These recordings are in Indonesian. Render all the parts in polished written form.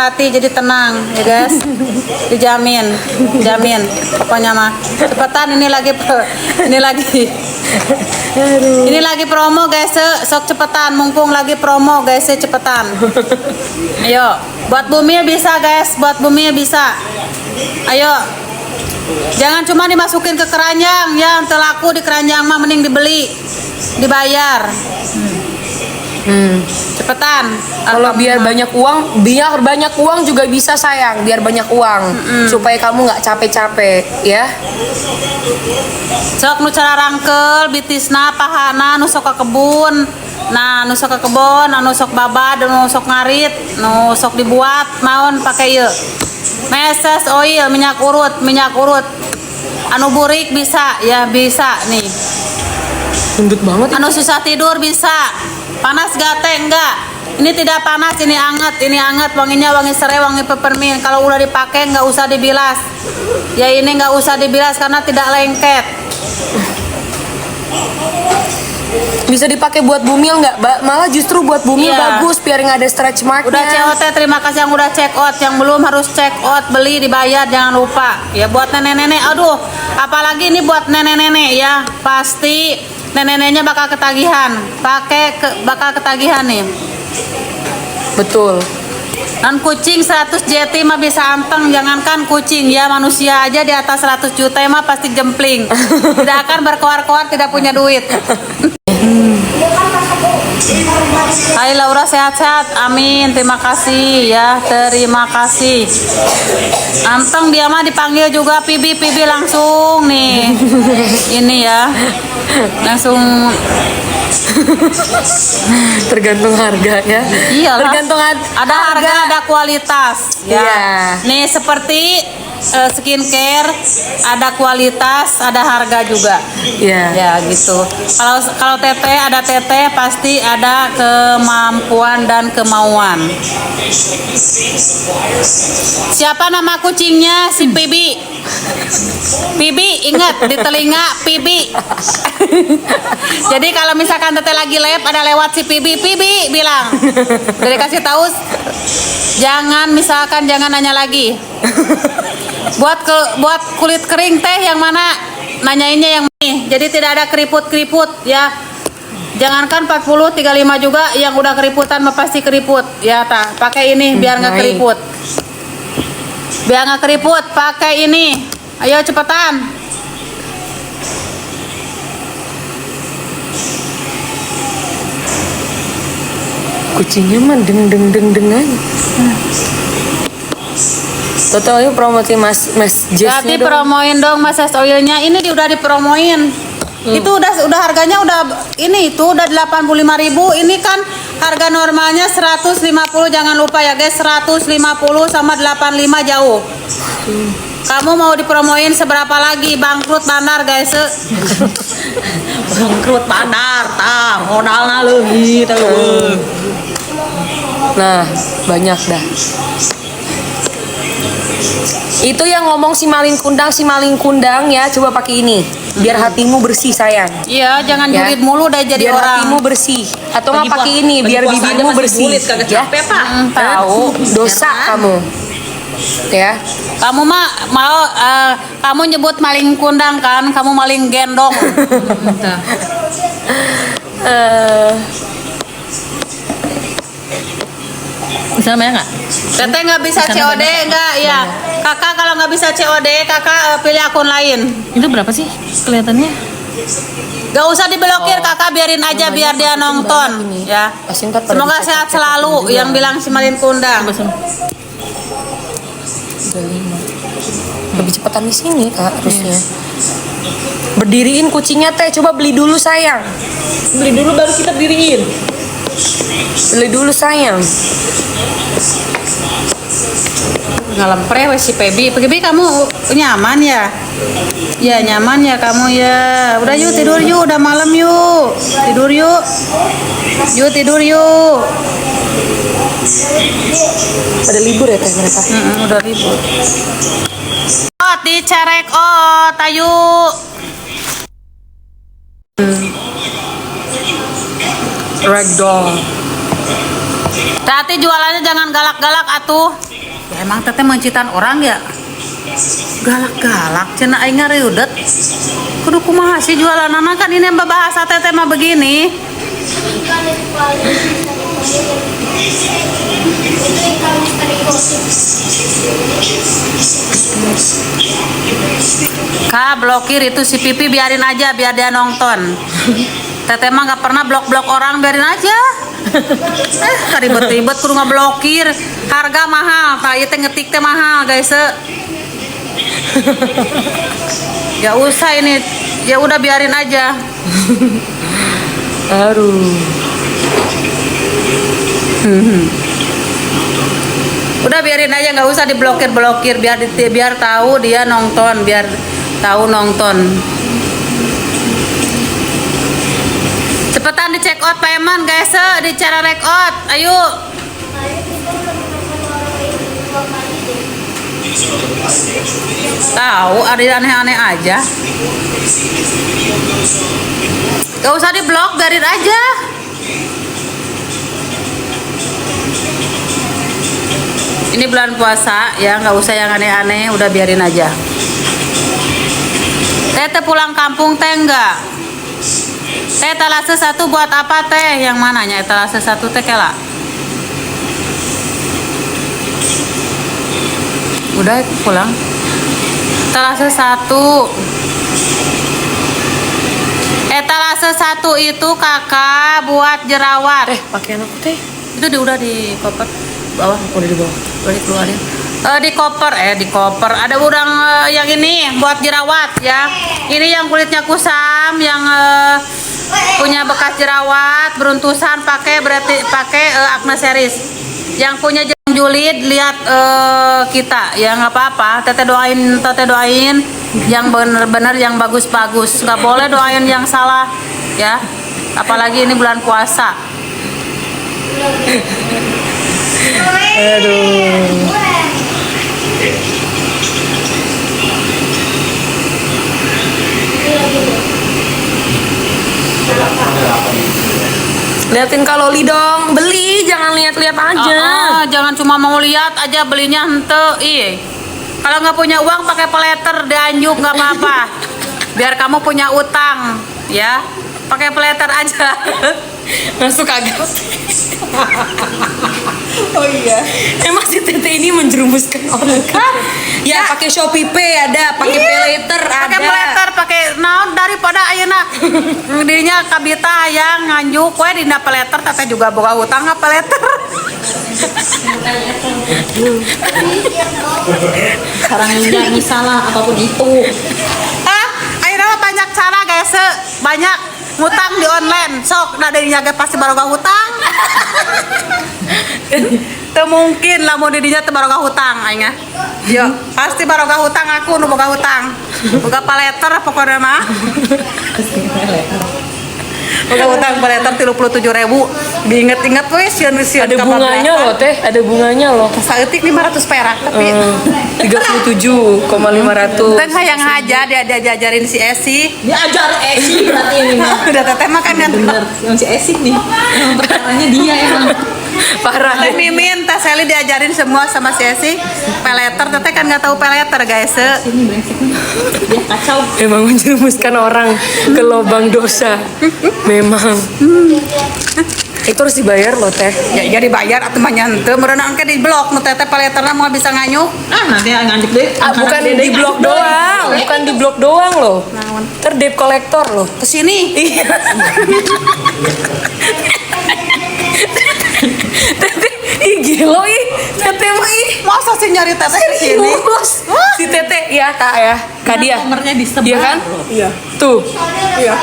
hati jadi tenang ya guys. Dijamin, jamin. Pokoknya mah cepetan ini lagi ini lagi promo guys, sok cepetan mumpung lagi promo guys, cepetan. Ayo, buat Bumil bisa guys, buat Bumil bisa. Ayo. Jangan cuma dimasukin ke keranjang, yang terlaku di keranjang mah mending dibeli, dibayar. Cepetan. Kalau biar banyak uang juga bisa sayang, biar banyak uang supaya kamu nggak capek-capek ya. Sok nu cara rangkel bitisna pahana nu sok ka kebun. Nah, nu sok ka kebun, nu sok babad, nu sok ngarit, nu sok dibuat maun pakai ieu. Meses oil, minyak urut. Anu burik bisa, ya bisa nih. Gendut banget. Anu susah tidur bisa. Panas gate enggak? Ini tidak panas, ini anget, wanginya wangi serai, wangi peppermint. Kalau udah dipakai nggak usah dibilas. Ya ini nggak usah dibilas karena tidak lengket. Bisa dipakai buat Bumil nggak? Malah justru buat Bumil bagus biar nggak ada stretch marknya. Udah COT, terima kasih yang udah check out. Yang belum harus check out, beli dibayar jangan lupa. Ya buat nenek-nenek, aduh, apalagi ini buat nenek-nenek ya, pasti nenek-neneknya bakal ketagihan. Bakal ketagihan nih. Betul. Dan kucing 100 JT mah bisa anteng, jangankan kucing ya, manusia aja di atas 100 juta mah pasti jempling. Tidak akan berkoar-koar tidak punya duit. Hai Laura, sehat-sehat, amin, terima kasih ya, terima kasih. Anteng dia mah dipanggil juga Pibi langsung nih. Ini ya, langsung. Tergantung harga ya. Iya, tergantung ada harga, ada kualitas ya. Nih seperti skincare, ada kualitas, ada harga juga. Ya gitu. Kalau teteh, ada teteh pasti ada kemampuan dan kemauan. Siapa nama kucingnya? Si Pibi. Pibi, ingat di telinga Pibi. Jadi kalau misalkan teteh lagi lab ada lewat si Pibi bilang. Jadi kasih tahu, jangan nanya lagi. Buat kulit kering teh yang mana, nanyainnya yang ini. Jadi tidak ada keriput ya. Jangankan 40, 35 juga yang udah keriputan mah pasti keriput. Ya pakai ini biar nggak keriput. Biar nggak keriput, pakai ini. Ayo cepetan. Kucingnya mah deng aja. Total promosi mas Jess. Jadi promoin dong mas oilnya. Ini udah dipromoin. Itu udah harganya udah 85.000. Ini kan harga normalnya 150. Jangan lupa ya guys, 150 sama 85 jauh. Kamu mau dipromoin seberapa lagi? Bangkrut bandar guys. Bangkrut bandar, modalnya leuwih tuh. Nah, banyak dah. Itu yang ngomong si maling kundang ya, coba pakai ini biar hatimu bersih sayang. Iya, jangan julid mulu udah jadi biar orang. hatimu bersih. Atau nggak pakai ini biar bibirmu bersih. Ya, tahu dosa kamu. Ya. Kamu mah mau kamu nyebut maling kundang kan? Kamu maling gendong. Bisa bayar nggak? Teteh nggak bisa COD nggak ya? Kakak kalau nggak bisa COD, kakak pilih akun lain. Itu berapa sih kelihatannya? Gak usah diblokir kakak, biarin aja biar dia nonton ya. Semoga sehat selalu yang bilang si Malin Kundang. Lebih cepetan di sini kak harusnya. Berdiriin kucingnya teh, coba beli dulu sayang. Beli dulu baru kita diriin. Beli dulu sayang. Ngalempre wes si Pebi. Kamu nyaman ya? Ya nyaman ya kamu ya. Udah yuk tidur yuk, udah malam yuk. Tidur yuk. Yuk tidur yuk. Pada libur ya teh mereka. Udah libur. Dicerek ayo. Ragdoll. Tati jualannya jangan galak-galak atuh. Ya, emang teteh mencitan orang ya. Galak-galak cenah aing ngareudet. Kudu kumaha sih jualanana kan ini bahasa teteh mah begini. Kak, blokir itu si Pipi, biarin aja biar dia nonton. Teteh mah nggak pernah blok-blok orang, biarin aja. Ribet-ribet kudu ngeblokir. Harga mahal, tak ieu teh ngetik teh mahal, guys. Ya usah ini, ya udah biarin aja. Aduh. Udah biarin aja, nggak usah diblokir biar tahu dia nonton, biar tahu nonton. Cepetan di check out payment guys, di cara check out. Ayo. Tahu ada aneh-aneh aja. Gak usah diblok, biarin aja. Ini bulan puasa ya, nggak usah yang aneh-aneh, udah biarin aja. Teh pulang kampung teh enggak? Teh etalase 1 buat apa teh? Yang mananya etalase 1 teh kela? Udah pulang. Etalase 1. Etalase 1 itu kakak buat jerawat. Pakaian aku teh. Itu udah di koper bawah, Udah di bawah. udah dikeluarin. Di koper ada udang yang ini buat jerawat ya. Ini yang kulitnya kusam, yang punya bekas jerawat beruntusan, berarti pakai Acne Series. Yang punya jang julid lihat kita ya, nggak apa-apa. Teteh doain yang bener-bener, yang bagus-bagus. Nggak boleh doain yang salah ya. Apalagi ini bulan puasa. Aduh. Liatin kalori dong, beli, jangan lihat-lihat aja. Jangan cuma mau lihat aja, belinya hente. Kalau nggak punya uang pakai peleter dianjuk nggak apa-apa. Biar kamu punya utang ya. Pakai peleter aja. Masuk agak. Oh iya. Emang si Tete ini menjerumuskan orang kan? Ya, pakai Shopee Pay ada, pakai peleter ada. Pakai peleter, pakai naon daripada ayeuna dirinya kabita yang nganjuk we dina peleter, teteh juga boga hutang nggak peleter. Sekarang ini salah apapun itu. Ayeuna mah banyak cara guys, banyak ngutang di online. Sok da dirinya ge pasti baroga hutang. Teu mungkin lamun didinya teu baroga hutang aing ah. Yo, pasti baroga hutang, aku nu boga hutang. Boga paleter pokoknya mah. Boga hutang paleter 37.000. Diinget-inget we sieun-sieun Ada bunganya loh Teh, ada bunganya loh. Saeutik 500 perak tapi 37,500. teh hayang aja dia diajarin si Esi. Diajar Esi berarti ini mah. Udah teteh mah kan Bener, yang si Esi nih. Emang perkaranya dia emang. Parah. Teh Mimin, Teh Seli diajarin semua sama si Esi. Peleter, teteh kan nggak tahu peleter guys. Ini brengsek nih. Dia kacau. Emang menjerumuskan orang ke lubang dosa. Memang. Itu harus dibayar loh Teh. Ya dibayar atau mah nyante, merenang ke di blok, nu teteh peleterna mau bisa nganyuk. Nanti nganjuk deh. Bukan di blok doang, bukan di blok doang loh. Ntar debt collector loh. Kesini. Iya. Tete, ih gila ih. Tete mah ih. Masa sih nyari teteh di sini? Serius. Si Tete ya Kak ya. Kak dia. Nomornya disebar. Iya kan? Iya. Tuh. Iya.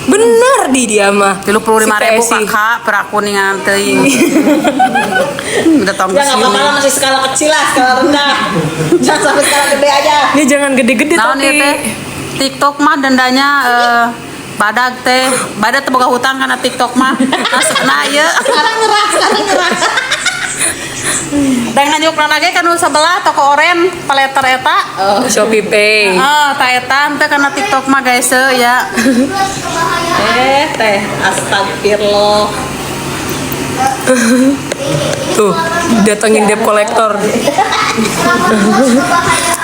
Bener di dia mah. 35.000 Si Tesi. kakak per aku ningan teuing. Udah tong Ya nggak apa-apa lah, masih skala kecil lah, skala rendah. Jangan sampai skala gede aja. Ini jangan gede-gede Naon tapi. ieu teh? TikTok mah dendanya badag teh. Badag teh boga hutang karena TikTok mah. Nah ieu. Sekarang nyerah. Dan nganyukna lagi kan nu sebelah toko oren paleter eta. Shopee Pay. Ta eta teh karena TikTok mah guys ya. Teh, astagfirullah. Tuh, datengin debt collector.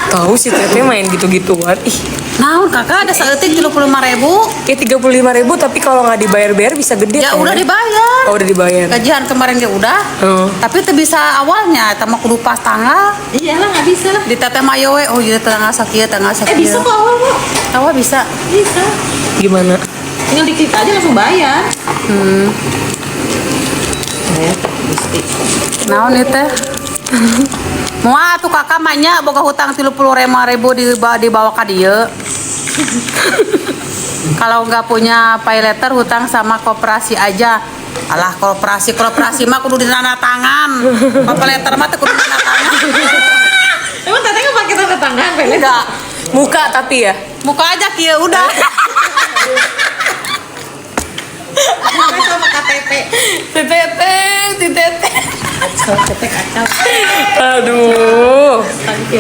Tahu si Teteh main gitu-gituan. Ih, Naon kakak ada seetik 35.000. ya 35.000 tapi kalau nggak dibayar-bayar bisa gede. Ya kan? udah dibayar. Oh, udah dibayar. Gajian kemarin dia udah. Tapi itu bisa awalnya, sama kudu pas tanggal. Iyalah nggak bisa lah. Di teteh mayowe, oh iya tanggal sakit, tanggal sakit. Bisa kok awal kok. Awal bisa. Bisa. Gimana? Tinggal diklik aja langsung bayar. Naon itu teh? Muah tuh kakak mahnya boga hutang 35.000 dibawa ke dia. Kalau nggak punya pay letter hutang sama koperasi aja. Alah koperasi mah kudu ditanda tangan. Pay letter mah teh kudu ditanda tangan. Emang Teteh nggak pakai tanda tangan, Pele? Enggak. Muka tapi ya. Muka aja kieu udah. Sama KTP. Teteh. KTP kacau. Aduh.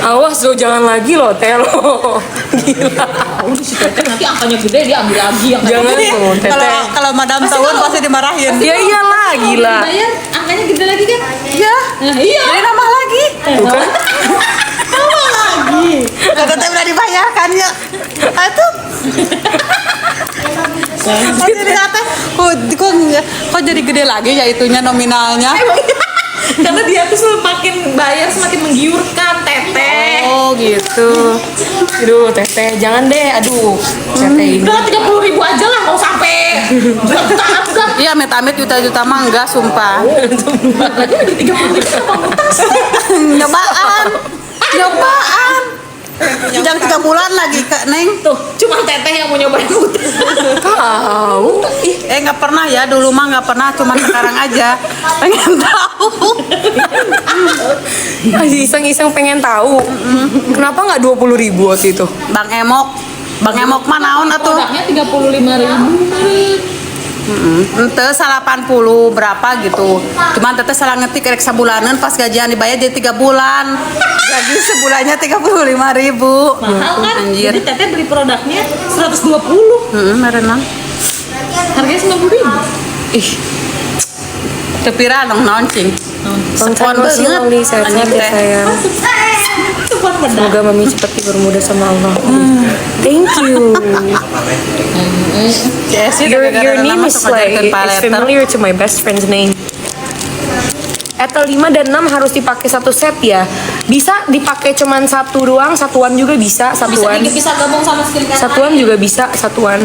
Awas lo jangan lagi lo, Teh lo. Gila. Udah si Teteh nanti angkanya gede dia ambil lagi yang Jangan lo, Teteh. Kalau madam tahuan pasti dimarahin. Ya iyalah, gila. bayar angkanya gede lagi kan? Iya. Nah, iya. Jadi nambah lagi. Bukan? Nambah lagi. Teteh udah dibayarkan ya. Atuh. Oh, jadi kata kok jadi gede lagi ya itunya nominalnya. Karena dia tuh semakin bayar semakin menggiurkan Teteh. Oh gitu. Aduh, Teteh, jangan deh. Aduh, Teteh ini. Udah 30.000 aja lah mau sampai jutaan udah. Iya amit-amit juta-juta mah enggak sumpah. 30.000 sama utang. Nyobaan. Sidang 3 bulan lagi Kak Neng. Tuh, cuma Teteh yang mau nyobain utang. Tahu. Nggak pernah ya, dulu mah nggak pernah, cuma sekarang aja pengen tahu. Masih iseng-iseng pengen tahu. Kenapa nggak 20.000 waktu itu? Bang Emok mah naon atuh? Produknya 35.000. Ente 80 berapa gitu. Cuman teteh salah ngetik rek sabulanan pas gajian dibayar jadi 3 bulan. Gaji sebulannya 35.000. Mahal kan? Anjir. Jadi Teteh beli produknya 120. Merenang. Harganya 90.000. Ih, Tepira dong naon cing. Sepon emotionally sehat anjing ya teh. sayang. Support benar. Semoga mami cepat dipermudah sama Allah. Thank you. Your name is like is familiar to my best friend's name. Etel 5 dan 6 harus dipakai satu set ya. Bisa dipakai cuman satu doang, satuan juga bisa, satuan. Bisa gabung sama skill kanan. Satuan juga bisa, satuan.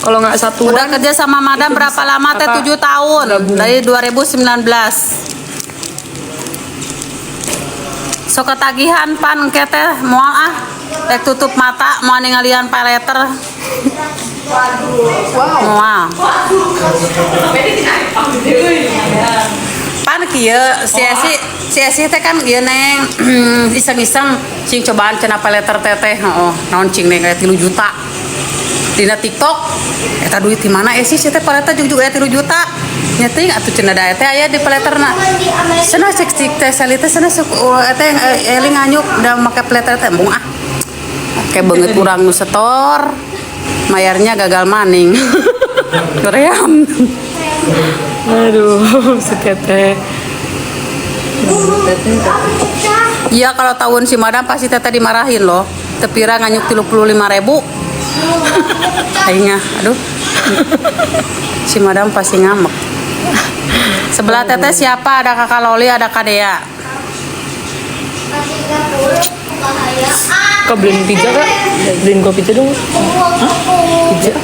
Kalau nggak satuan, Udah kerja sama madam itu berapa bisa lama teh? apa? 7 tahun. Gabung. Dari 2019. Sok ketagihan pan engke teh moal ah. Rek tutup mata mau ningalian pay letter. Moal. Pan kieu si Esi teh kan ieu Neng iseng-iseng cing cobaan cenah pay letter teteh. Heeh, naon cing Neng aya 3 juta. Dina TikTok eta duit di mana Esi teh pay letter juga aya 3 juta. Nyeting atuh cenah da teh aya di pay letterna. Cenah cek teh salita cenah eta yang eling nganyuk da make pay letter teh embung ah. Kayak banget kurang nu setor. Mayarnya gagal maning. Keream. aduh, si Teteh. Iya kalau tahun si madam pasti teteh dimarahin loh. Tepira nganyuk 35.000. Kayaknya, aduh. Si madam pasti ngambek. Sebelah teteh siapa? Ada kakak Loli, ada kak Dea. Kau beliin pizza kak? Beliin gua pizza dong. Pizza.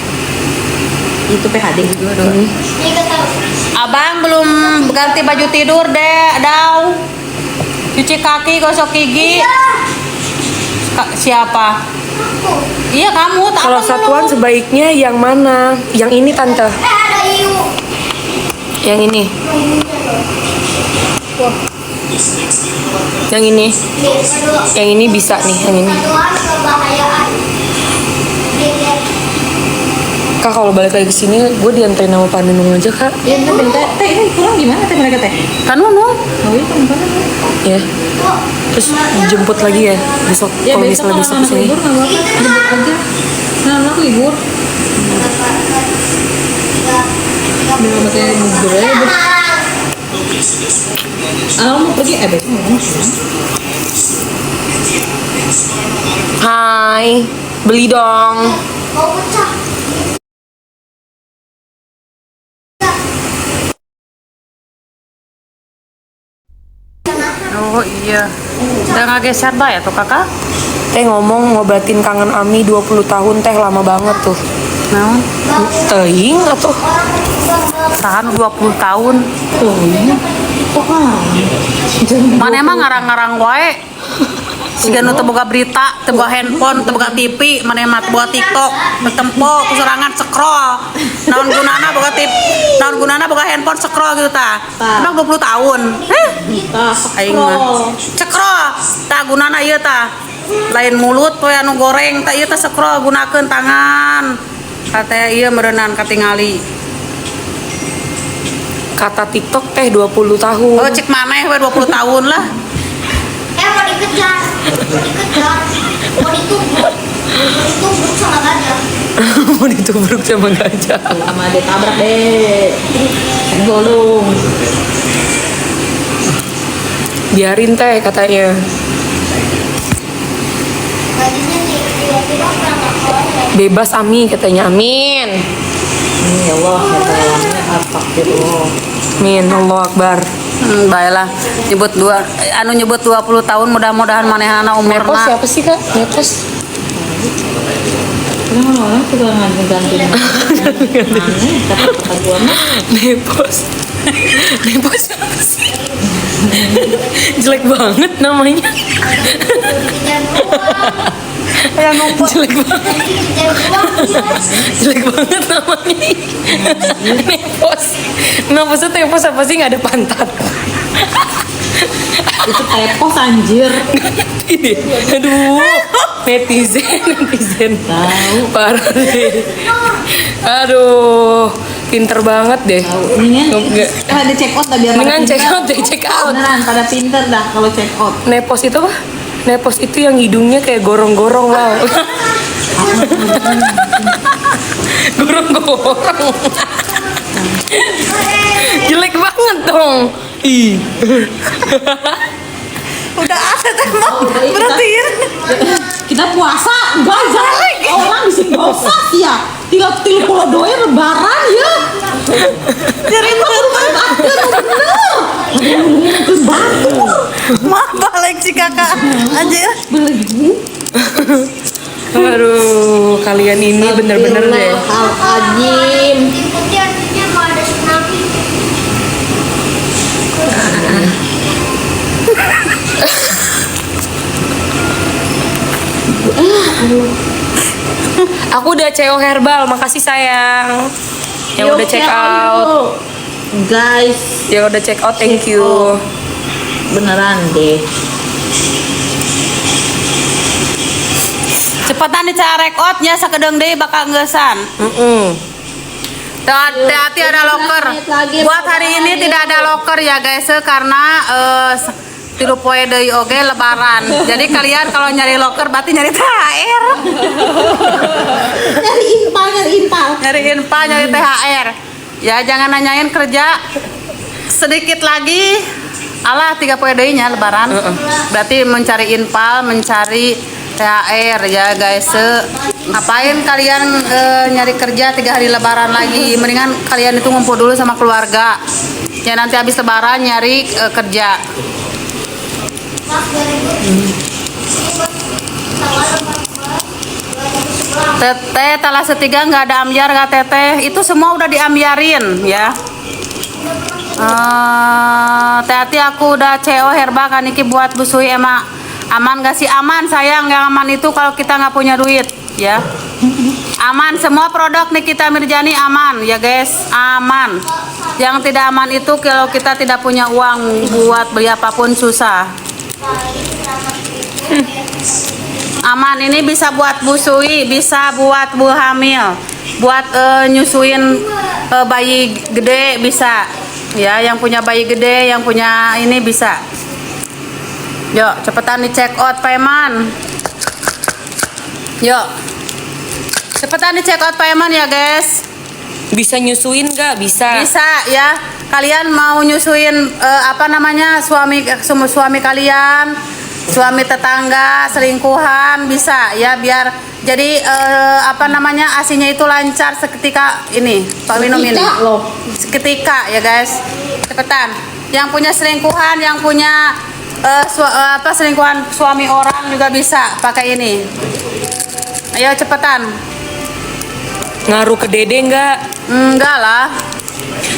Itu PHD gitu dong. Abang belum ganti baju tidur deh, Daw. Cuci kaki, gosok gigi. Siapa? Iya kamu. Kalau abang satuan belum. sebaiknya yang mana? Yang ini tante. Yang ini. Yang ini. Yang ini bisa nih, yang ini. Kak kalau balik lagi ke sini, gue dianterin sama Pak Nunung aja kak. Iya, Teh ini pulang gimana Teh mereka Teh? Kan Nunung. Oh iya, kan Ya. Terus jemput lagi ya besok. Ya Kalau besok misalnya kalau besok anak kesini. libur nggak apa-apa, jemput aja. Nah, anak libur. Udah sama Teh libur aja. Mau pergi besok mau pulang. Hai, beli dong. Oh iya. Udah nggak geser bah ya tuh kakak? Teh ngomong ngobatin kangen Ami 20 tahun teh lama banget tuh. Nah, Teing atuh. tahan 20 tahun. Oh iya. Kok kan? Mana emang ngarang-ngarang wae. Siga nu teu boga berita, teu boga handphone, teu boga TV, mana emang teu boga TikTok, tempo kuserangan scroll. Naon gunana boga naon gunana boga handphone scroll gitu tah. Emang 20 tahun. Aing mah. Scroll. Tah gunana ieu tah. Lain mulut we anu goreng tah ieu tah scroll gunakeun tangan. Kata ieu meureunnan katingali. Kata TikTok teh 20 tahun. Oh cek maneh we 20 tahun lah. Mau dikejar, mau ditubruk sama gajah. Mau ditubruk sama gajah. Sama ditabrak deh. Kan golong. Biarin teh katanya. Gajahnya tiba-tiba berangkat kolong. Bebas Ami katanya. Amin. Ya Allah, hebatnya apa gitu. Amin. Allah Akbar. Baiklah nyebut nyebut 20 tahun mudah-mudahan manehana Nepos umurna siapa sih kak? Nepos. Orang juga ganti-ganti. Kata gua mah Nepos. Nepos siapa sih? Jelek banget namanya. Dikejar doang, Jelek banget. dikejar doang. Jelek banget namanya. Nepos. Maksudnya Nepos apa sih nggak ada pantat? itu tepos anjir. Ini, aduh, netizen. Tahu. Parah deh. Aduh, pinter banget deh. Nggak. Ada check out dah biar Dengan pada check pinter. out deh, check out. Beneran pada pinter dah kalau check out. Nepos itu apa? Nepos itu yang hidungnya kayak gorong-gorong wow. Gorong-gorong. Jelek banget dong. Ih. udah ada emang berarti Kita puasa enggak lagi. Orang bisa dosa sih ya. 30 doe lebaran ya. jadi rumah mah balik si kakak anjir Aduh, kalian ini bener-bener deh. Al-Azim. Tiba-tiba artinya mau ada tsunami. Aku udah CO herbal, makasih sayang. Yang udah check out, Guys, yang udah check out, thank you. beneran deh. cepetan dicarek outnya sakedeng deui bakal ngeusan. Hati-hati ada loker. Buat hari ini tidak ada loker ya guys karena tilu poe deui oge lebaran. Jadi kalian kalau nyari loker berarti nyari THR. Nyari impal. Nyari infal, nyari THR. Ya jangan nanyain kerja. Sedikit lagi alah 3 poe deui nya lebaran. Berarti mencari infal, mencari THR ya guys. Ngapain kalian nyari kerja 3 hari lebaran lagi? Mendingan kalian itu ngumpul dulu sama keluarga. Ya nanti habis lebaran nyari kerja. Teteh talas setiga nggak ada ambyar nggak teteh? Itu semua udah diambiarin ya. Hati-hati aku udah CO herba kan Niki buat busui emak. Aman gak sih? Aman sayang. Yang aman itu kalau kita nggak punya duit ya. Aman semua produk Nikita Mirjani aman ya guys, aman. Yang tidak aman itu kalau kita tidak punya uang buat beli apapun susah. Aman ini bisa buat busui, bisa buat bu hamil, buat nyusuin bayi gede bisa. Ya, yang punya bayi gede, yang punya ini bisa. Yuk, cepetan di check out payment. Yuk. Cepetan di check out payment ya, guys. Bisa nyusuin nggak? Bisa. Bisa ya. kalian mau nyusuin suami kalian, suami tetangga, selingkuhan bisa ya, biar jadi ASINya itu lancar seketika ini. Pak minum ini. Seketika loh. Seketika ya guys. Cepetan. Yang punya selingkuhan, yang punya selingkuhan suami orang juga bisa pakai ini. Ayo cepetan. Ngaruh ke dede nggak? Enggak lah.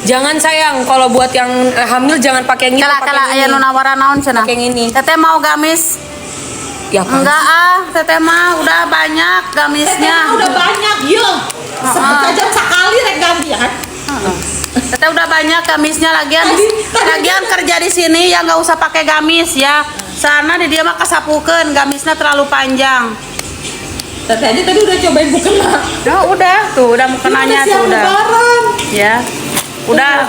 Jangan sayang, kalau buat yang hamil jangan pakai yang ini, pakai Kala yang aya ini. nu nawara naon cenah. Pakai yang ini. Teteh mau gamis? Ya apaan Enggak teteh mah udah banyak gamisnya. Udah banyak, yuk. Sekejap sekali rek ganti ya kan. Teteh udah banyak gamisnya, lagian kerja di sini ya nggak usah pakai gamis ya. Sana di dia mah kasapukeun, gamisnya terlalu panjang. Teteh aja tadi udah cobain mukena. Oh, udah tuh, udah mukenanya tuh udah. Lebaran. Ya.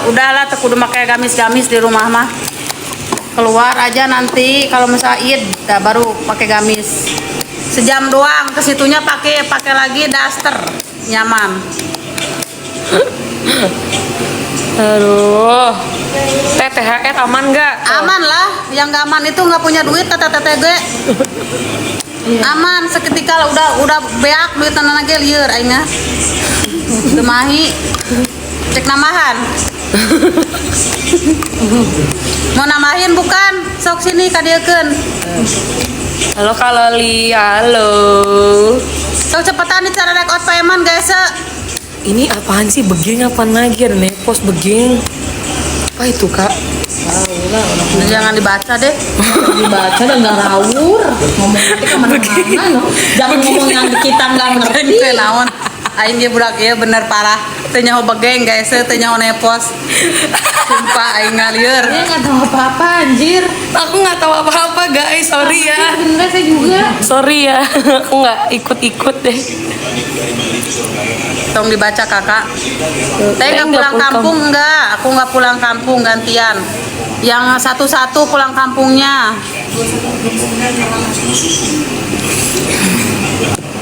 Udahlah tuh kudu pakai gamis-gamis di rumah mah. Keluar aja nanti kalau misalnya Id, baru pakai gamis. Sejam doang, ke situnya pakai lagi daster, nyaman. Aduh. THR aman nggak? Aman lah, yang nggak aman itu nggak punya duit kata teteh gue. Aman seketika lah, udah beak duit tanah lagi liur aingnya. Demahi cek namahan. Mau namahin bukan? Sok sini kadiekeun. Halo Kaloli, halo. Sok cepetan nih cara record payment guys. Ini apaan sih, begeng apaan lagi? Ada nepos begeng. Apa itu kak? Jangan dibaca deh. Dibaca dan nggak rawur. Ngomong nanti kemana-mana no. Jangan ngomong yang kita nggak ngerti. Itu naon? Aing ge budak ieu bener parah. Teu nyaho begeng guys, teu nyaho nepos. Sumpah aing ngalieur. Dia nggak tahu apa-apa anjir. Aku nggak tahu apa-apa guys, sorry ya. Bener saya juga. Sorry ya, aku nggak ikut-ikut deh. Tong dibaca kakak. Teh nggak pulang kampung enggak? Aku nggak pulang kampung, gantian. Yang satu-satu pulang kampungnya.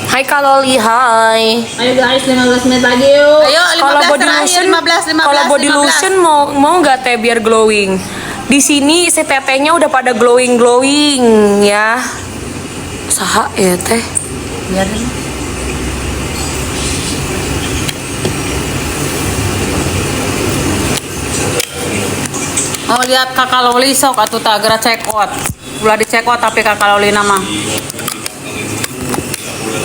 Hai Kaloli, hai. Ayo guys, 15 menit lagi yuk. Ayo Kalau 15 body terakhir, lotion, 15. kalau body lotion mau nggak teh biar glowing? Di sini si tetenya udah pada glowing ya. Saha ya teh? Biarin. Mau lihat kakak Loli sok atuh tak gerak cekot. Ulah dicekot tapi kakak Loli nama.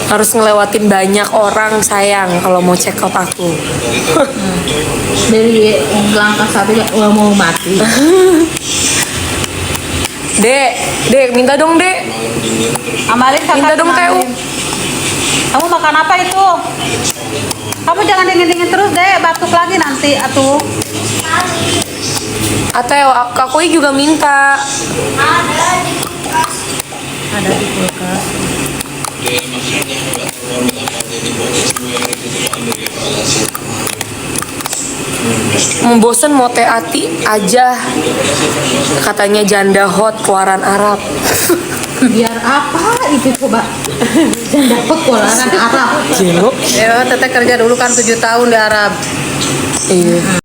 Harus ngelewatin banyak orang sayang kalau mau check out aku. Dari langkah satu ya mau mati. Dek, minta dong dek. Amalin kakak. Minta dong Amalin. Teu. Kamu makan apa itu? Kamu jangan dingin-dingin terus deh, batuk lagi nanti atuh. Atau aku juga minta. Ada di kulkas. Bosen mau teh ati aja, katanya janda hot keluaran Arab. Biar apa itu coba? Dan dapat keluaran Arab. Jelo. Ya, teteh kerja dulu kan 7 tahun di Arab. Iya.